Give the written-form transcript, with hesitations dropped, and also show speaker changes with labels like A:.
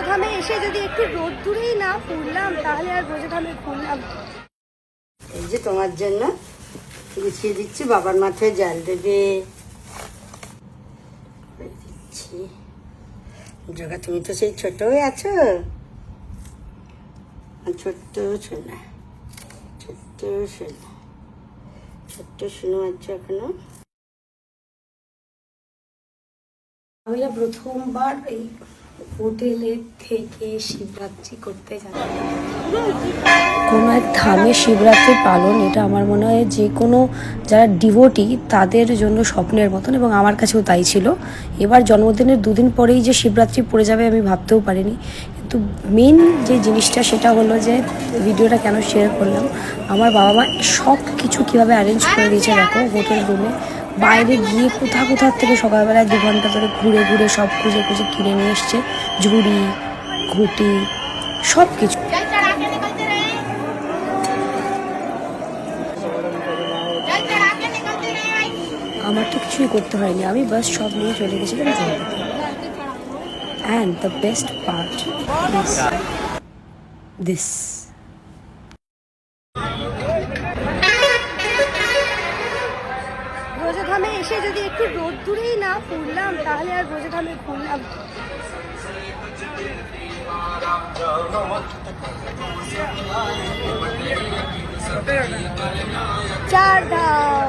A: রোজধামে এসে যদি একটু রোদ দূরেই না ফুরলাম তাহলে আর রোজধামে ফুরলাম।
B: এই যে তোমার জন্য গুছিয়ে দিচ্ছি, বাবার মাথায় জল দেবে দিচ্ছি। জগা তুমি তো সেই ছোট হয়ে আছো, ছোট্ট শোনা, ছোট্ট শোনা, ছোট্ট শোনো আছো এখনো।
A: আমি না প্রথমবার এই হোটেলে থেকে শিবরাত্রি করতে যাচ্ছি। কোনো এক ধামে শিবরাত্রি পালন, এটা আমার মনে হয় যে কোনো যারা ডিভোটি তাদের জন্য স্বপ্নের মতন, এবং আমার কাছেও তাই ছিল। এবার জন্মদিনের দুদিন পরেই যে শিবরাত্রি পড়ে যাবে আমি ভাবতেও পারিনি। কিন্তু মেন যে জিনিসটা সেটা হলো যে ভিডিওটা কেন শেয়ার করলাম, আমার বাবা মা সব কিছু কীভাবে অ্যারেঞ্জ করে দিয়েছে দেখো। হোটেল রুমে বাইরে গিয়ে কোথা থেকে সকালবেলায় 2 ঘন্টা ধরে ঘুরে ঘুরে সব খুঁজে কিনে নিয়ে এসছে, ঝুড়ি ঘুটি সব কিছু। আমার তো কিছুই করতে হয়নি, আমি বাস সব নিয়ে চলে গেছিলাম জলপাতে। And the best part this রোজধামে এসে যদি একটু রোদ দূরেই না ফুরলাম তাহলে আর রোজধামে ফুরলাম। চার ধাম।